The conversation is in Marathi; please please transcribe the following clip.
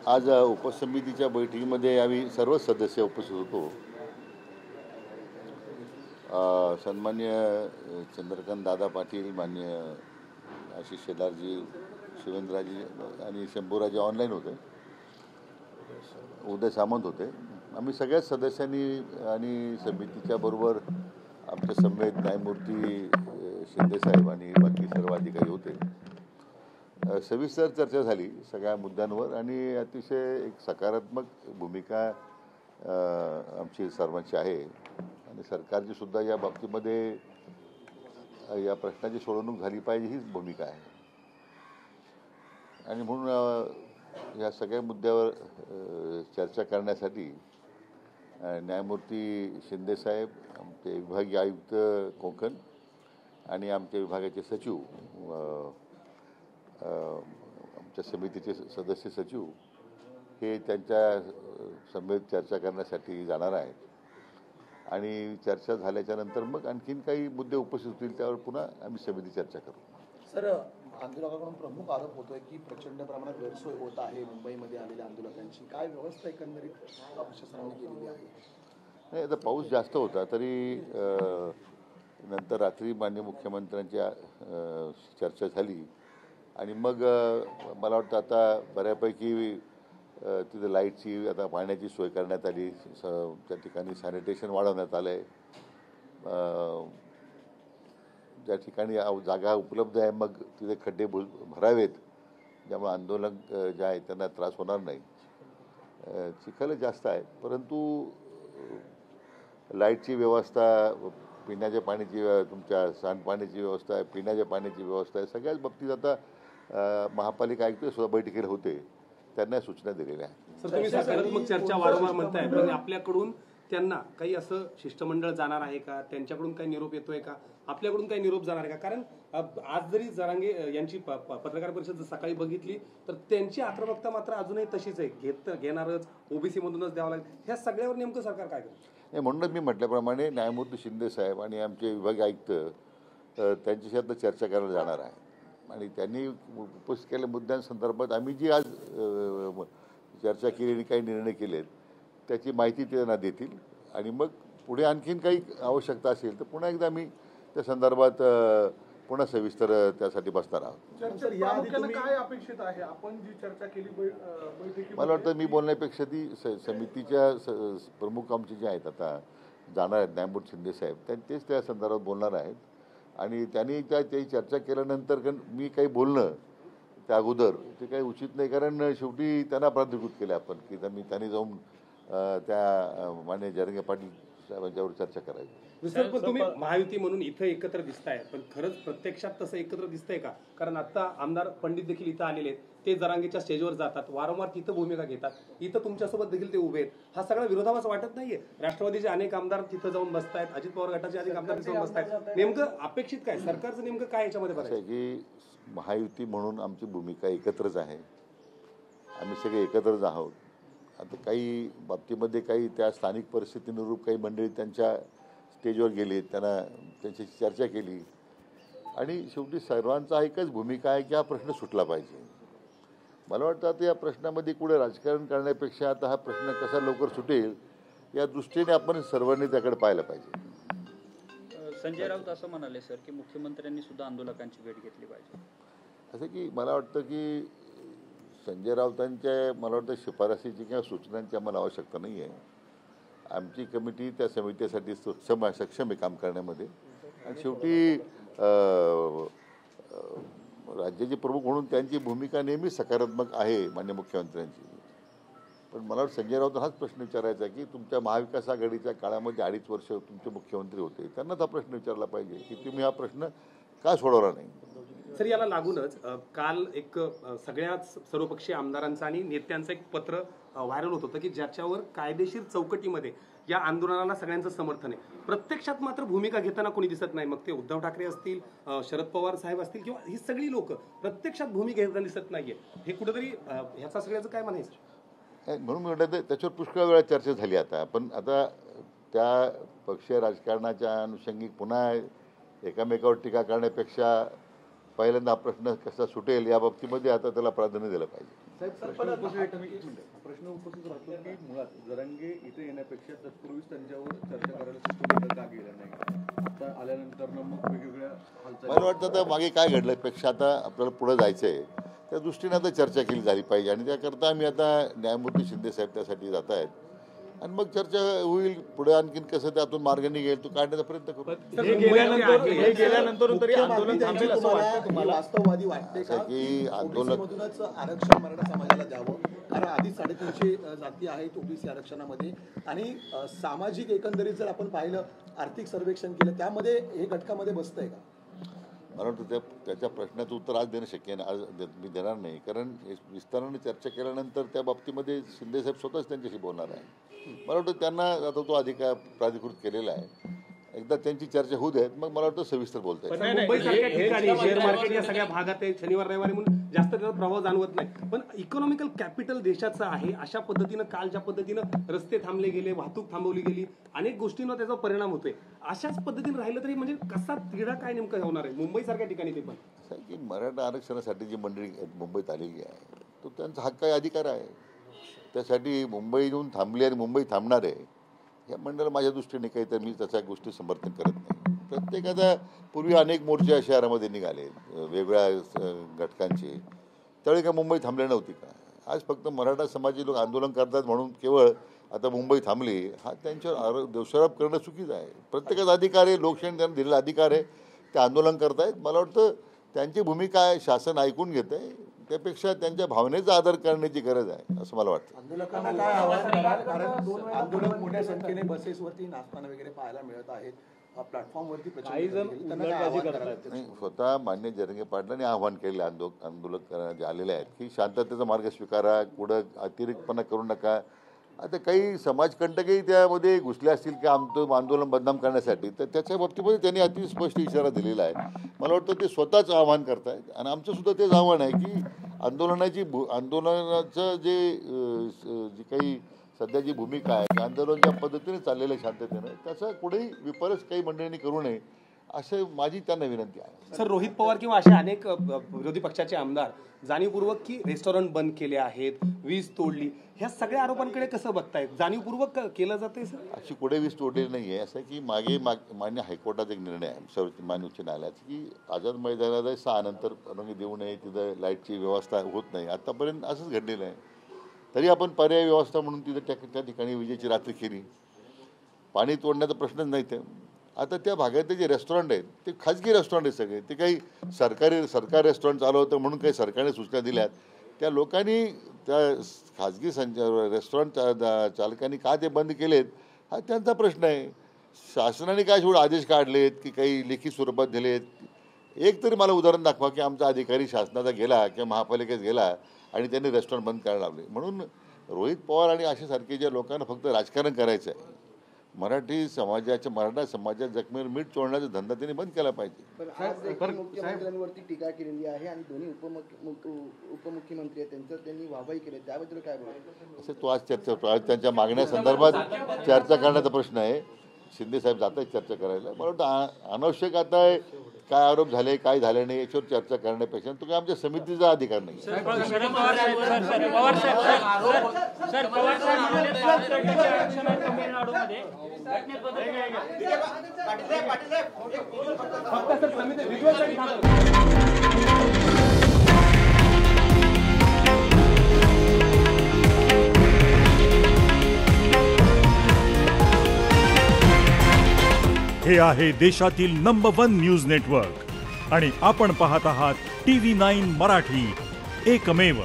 आज उपसमितीच्या बैठकीमध्ये आम्ही सर्व सदस्य उपस्थित होतो. सन्मान्य चंद्रकांत दादा पाटील, मान्य आशिष शेलारजी, शिवेंद्रराजी आणि शंभूराजी ऑनलाईन होते. उदय सामंत होते. आम्ही सगळ्याच सदस्यांनी आणि समितीच्या बरोबर आमच्या समेत न्यायमूर्ती शिंदेसाहेब आणि बाकी सर्व अधिकारी होते. सविस्तर चर्चा झाली सगळ्या मुद्द्यांवर आणि अतिशय एक सकारात्मक भूमिका आमची सर्वांची आहे आणि सरकारची सुद्धा या बाबतीमध्ये या प्रश्नाची सोडवणूक झाली पाहिजे हीच भूमिका आहे. आणि म्हणून या सगळ्या मुद्द्यावर चर्चा करण्यासाठी न्यायमूर्ती शिंदेसाहेब, आमचे विभागीय आयुक्त कोकण आणि आमच्या विभागाचे सचिव, आमच्या समितीचे सदस्य सचिव हे त्यांच्या समेत चर्चा करण्यासाठी जाणार आहेत. आणि चर्चा झाल्याच्या नंतर मग आणखीन काही मुद्दे उपस्थित होतील त्यावर पुन्हा आम्ही समिती चर्चा करू. सर, आंदोलकांकडून प्रमुख आरोप होतोय की प्रचंड प्रमाणात गैरसोय होत आहे मुंबईमध्ये आलेल्या आंदोलकांची. काय व्यवस्था एकंदरीत प्रशासनाने केलेली आहे? नाही, आता पाऊस जास्त होता तरी नंतर रात्री माननीय मुख्यमंत्र्यांच्या चर्चा झाली आणि मग मला वाटतं आता बऱ्यापैकी तिथे लाईटची, आता पाण्याची सोय करण्यात आली. त्या ठिकाणी सॅनिटेशन वाढवण्यात आलं आहे. ज्या ठिकाणी जागा उपलब्ध आहे मग तिथे खड्डे भरावेत, ज्यामुळे आंदोलक जे आहे त्यांना त्रास होणार नाही. चिखल जास्त आहे परंतु लाईटची व्यवस्था, पिण्याच्या पाण्याची, तुमच्या सांडपाण्याची व्यवस्था आहे, पिण्याच्या पाण्याची व्यवस्था आहे, सगळ्याच बाबतीत आता महापालिका आयुक्त सुद्धा बैठकीला होते, त्यांना सूचना दिलेल्या आहेत. सर, तुम्ही सकारात्मक चर्चा वारंवार म्हणताय, पण आपल्याकडून त्यांना काही असं शिष्टमंडळ जाणार आहे का? त्यांच्याकडून काही निरोप येतोय का? आपल्याकडून काही निरोप जाणार आहे का? कारण आज जरी जरांगे यांची पत्रकार परिषद सकाळी बघितली तर त्यांची आक्रमकता मात्र अजूनही तशीच आहे. घेणारच, ओबीसी मधूनच द्यावं लागेल. ह्या सगळ्यावर नेमकं सरकार काय करतं? नाही, म्हणूनच मी म्हटल्याप्रमाणे न्यायमूर्ती शिंदेसाहेब आणि आमचे विभागीय आयुक्त त्यांच्याशी आता चर्चा करायला जाणार आहे आणि त्यांनी उपस्थित केलेल्या मुद्द्यांसंदर्भात आम्ही जी आज चर्चा केली आणि काही निर्णय केलेत त्याची माहिती त्यांना देतील आणि मग पुढे आणखीन काही आवश्यकता असेल तर पुन्हा एकदा आम्ही त्या संदर्भात पुन्हा सविस्तर त्यासाठी बसणार आहोत. काय अपेक्षित आहे? आपण जी चर्चा केली मला वाटतं मी बोलण्यापेक्षा ती समितीच्या प्रमुख आमचे जे आहेत आता जाणार आहेत न्यायमूर्ती शिंदेसाहेब, तेच त्या संदर्भात बोलणार आहेत आणि त्यांनी त्याची चर्चा केल्यानंतर मी काही बोलणं त्या अगोदर ते काही उचित नाही, कारण शेवटी त्यांना प्राधिकृत केलं आपण की त्यांनी जाऊन त्या माननीय जरांगे पाटील साहेबांच्यावर चर्चा करायची. पण तुम्ही महायुती म्हणून इथं एकत्र दिसताय, पण खरंच प्रत्यक्षात तसं एकत्र दिसतंय का? कारण आता आमदार पंडित देखील इथं आलेले आहेत, ते जरांगेच्या स्टेजवर जातात, वारंवार तिथं भूमिका घेतात, इथं तुमच्यासोबत देखील ते उभे आहेत. हा सगळा विरोधाभास वाटत नाहीये? राष्ट्रवादीचे अनेक आमदार तिथं जाऊन बसतायत, अजित पवार गटाचे अनेक आमदार तिथं जाऊन बसतायत. नेमकं अपेक्षित काय? सरकारचं नेमकं काय याच्यामध्ये बघायचं की महायुती म्हणून आमची भूमिका एकत्रच आहे, आम्ही सगळे एकत्रच आहोत. आता काही बाबतीमध्ये काही त्या स्थानिक परिस्थितीनुरूप काही मंडळी त्यांच्या स्टेजवर गेली, त्यांच्याशी चर्चा केली आणि शेवटी सर्वांचा एकच भूमिका आहे की हा प्रश्न सुटला पाहिजे. मला वाटतं आता या प्रश्नामध्ये कुठे राजकारण करण्यापेक्षा आता हा प्रश्न कसा लवकर सुटेल या दृष्टीने आपण सर्वांनी त्याकडे पाहायला पाहिजे. संजय राऊत असं म्हणाले सर की मुख्यमंत्र्यांनी सुद्धा आंदोलकांची भेट घेतली पाहिजे. असं की मला वाटतं की संजय राऊतांच्या मला वाटतं शिफारसीची किंवा सूचनांची आम्हाला आवश्यकता नाही आहे. आमची कमिटी त्या समितीसाठी सक्षम आहे काम करण्यामध्ये आणि शेवटी राज्याचे प्रमुख म्हणून त्यांची भूमिका नेहमी सकारात्मक आहे माननीय मुख्यमंत्र्यांची. पण मला वाटतं संजय राऊत हाच प्रश्न विचारायचा की तुमच्या महाविकास आघाडीच्या काळामध्ये 2.5 वर्ष तुमचे मुख्यमंत्री होते, त्यांनाच हा प्रश्न विचारला पाहिजे की तुम्ही हा प्रश्न का सोडवला नाही. सर, याला लागूनच काल एक सगळ्याच सर्वपक्षीय आमदारांचं आणि नेत्यांचं एक पत्र व्हायरल होत होतं की ज्याच्यावर कायदेशीर चौकटीमध्ये या आंदोलनाला सगळ्यांचं समर्थन आहे. प्रत्यक्षात मात्र भूमिका घेताना कोणी दिसत नाही. मग ते उद्धव ठाकरे असतील, शरद पवार साहेब असतील किंवा ही सगळी लोक प्रत्यक्षात भूमिका घेताना दिसत नाहीये. हे कुठेतरी ह्याचा सगळ्याचं काय म्हणायचं? म्हणून मी म्हटलं त्याच्यावर पुष्कळ वेळा चर्चा झाली. आता पण आता त्या पक्षीय राजकारणाच्या अनुषंगिक पुन्हा एकामेकावर टीका करण्यापेक्षा पहिल्यांदा हा प्रश्न कसा सुटेल या बाबतीमध्ये आता त्याला प्राधान्य दिलं पाहिजे. प्रश्न उपस्थित राहतो की मुळात जरांगे इथे येण्यापेक्षा तत्पूर्वीच त्यांच्यावर चर्चा करायला सुचवलं का गेलं नाही. आता आल्यानंतर मग वेगवेगळ्या हालचाली. मला वाटतं आता मागे काय घडलं पेक्षा आता आपल्याला पुढे जायचं आहे त्या दृष्टीने आता चर्चा केली झाली पाहिजे आणि त्याकरता आम्ही आता न्यायमूर्ती शिंदे साहेब त्यासाठी जात आहेत आणि मग चर्चा होईल पुढे आणखीन कसं त्यातून मार्ग निघेल तो काढण्याचा प्रयत्न करू. गेल्यानंतर तरी आंदोलन थांबेल असं वाटतं तुम्हाला वास्तववादी वाटते का की आंदोलन मधूनच आरक्षण मराठा समाजाला द्यावं कारण आधी 350 जाती आहेत ओबीसी आरक्षणामध्ये आणि सामाजिक एकंदरीत जर आपण पाहिलं आर्थिक सर्वेक्षण केलं त्यामध्ये हे घटकामध्ये बसतंय का? मला वाटतं त्याच्या प्रश्नाचं उत्तर आज देणं शक्य नाही, आज मी देणार नाही कारण विस्ताराने चर्चा केल्यानंतर त्या बाबतीमध्ये शिंदेसाहेब स्वतःच त्यांच्याशी बोलणार आहे. मला वाटतं त्यांना आता तो अधिकार प्राधिकृत केलेला आहे एकदा त्यांची चर्चा होऊ देत मग मला वाटतं सविस्तर बोलता येईल. मुंबईसारख्या ठिकाणी शेअर मार्केट या सगळ्या भागात आहे शनिवार रविवारी म्हणून जास्त त्याचा प्रभाव जाणवत नाही पण इकॉनॉमिकल कॅपिटल देशाचं आहे अशा पद्धतीनं काल ज्या पद्धतीनं रस्ते थांबले गेले वाहतूक थांबवली गेली अनेक गोष्टींवर त्याचा परिणाम होतोय अशाच पद्धतीने राहिलं तरी म्हणजे कसा तिढा काय नेमका होणार आहे मुंबईसारख्या ठिकाणी ते पण असं आहे की मराठा आरक्षणासाठी जी मंडळी मुंबईत आलेली आहे तो त्यांचा हक्क आहे अधिकार आहे त्यासाठी मुंबई येऊन थांबली आणि मुंबई थांबणार आहे या मंडळाला माझ्या दृष्टीने काही तर मी त्याच्या गोष्टी समर्थन करत नाही. प्रत्येकाचा पूर्वी अनेक मोर्चे या शहरामध्ये निघाले वेगवेगळ्या घटकांचे त्यावेळी काय मुंबई थांबली नव्हती का. आज फक्त मराठा समाजी लोक आंदोलन करतात म्हणून केवळ आता मुंबई थांबली हा त्यांच्यावर दोषारोप करणं चुकीचं आहे. प्रत्येकाचा अधिकार आहे लोकशाही त्यांना दिलेला अधिकार आहे ते आंदोलन करतायत. मला वाटतं त्यांची भूमिका आहे शासन ऐकून घेत आहे त्यापेक्षा त्यांच्या भावनेचा आदर करण्याची गरज आहे असं मला वाटतं. आंदोलकांना काय आव्हान कराल कारण आंदोलक मोठ्या संख्येने बसेसवरती नाचताना वगैरे पाहायला मिळत आहेत प्लॅटफॉर्मवरती नाही स्वतः मान्य जरंगे पाटलांनी आव्हान केले आंदोलक जे आलेले आहेत की शांततेचा मार्ग स्वीकारा कुठं अतिरिक्तपणा करू नका. आता काही समाजकंटकही त्यामध्ये घुसले असतील की आमचं आंदोलन बदनाम करण्यासाठी तर त्याच्या बाबतीमध्ये त्यांनी अति स्पष्ट इशारा दिलेला आहे. मला वाटतं ते स्वतःच आव्हान करतायत आणि आमचंसुद्धा तेच आव्हान आहे की आंदोलनाचं जी काही सध्या जी भूमिका आहे आंदोलन ज्या पद्धतीने चाललेलं आहे शांततेनं त्याचा कुठेही विपरीत काही मंडळींनी करू नये असं माझी त्यांना विनंती आहे. सर रोहित पवार किंवा असे अनेक विरोधी पक्षाचे आमदार जाणीवपूर्वक की रेस्टॉरंट बंद केले आहेत वीज तोडली ह्या सगळ्या आरोपांकडे कसं बघतायत जाणीवपूर्वक केलं जाते सर? अशी कुठे वीज तोडलेली नाही आहे. असं की मान्य हायकोर्टाचा एक निर्णय आहे मान्य उच्च न्यायालयाचा की आझाद मैदानाला 6 नंतर परवानगी देऊ नये तिथं लाईटची व्यवस्था होत नाही. आतापर्यंत असंच घडलेलं आहे. तरी आपण पर्यायी व्यवस्था म्हणून तिथं त्या ठिकाणी विजेची रात्री केली. पाणी तोडण्याचा प्रश्नच नाही ते. आता त्या भागातले जे रेस्टॉरंट आहेत ते खाजगी रेस्टॉरंट आहेत सगळे ते काही सरकार रेस्टॉरंट चालू होतं म्हणून काही सरकारने सूचना दिल्यात त्या लोकांनी त्या खाजगी रेस्टॉरंट चालकांनी का ते बंद केलेत हा त्यांचा प्रश्न आहे. शासनाने काय शेवट आदेश काढलेत की काही लेखी स्वरूपात दिलेत. एक तरी मला उदाहरण दाखवा की आमचा अधिकारी शासनाचा गेला किंवा महापालिकेत गेला आणि त्यांनी रेस्टॉरंट बंद करायला लावले. म्हणून रोहित पवार आणि अशा सारख्या लोकांना फक्त राजकारण करायचं आहे. मराठा समाजाच्या जखमेवर मीठ चोळण्याचा धंदा त्यांनी बंद केला पाहिजे. मुख्यमंत्र्यांवरती टीका केलेली आहे आणि दोन्ही उपमुख्यमंत्री आहेत त्यांचं त्यांनी वाहवाही केली त्याबद्दल काय बोलायचं? असं तो आज चर्चा होतो आज त्यांच्या मागण्यासंदर्भात चर्चा करण्याचा प्रश्न आहे. शिंदे साहेब जात आहेत चर्चा करायला. मला वाटतं अनावश्यक आता काय आरोप झाले काय झाले नाही याच्यावर चर्चा करण्यापेक्षा तो काय आमच्या समितीचा अधिकार नाही. हे आहे देशातील नंबर 1 न्यूज नेटवर्क आणि आपण पाहत आहात TV9 मराठी, एकमेव.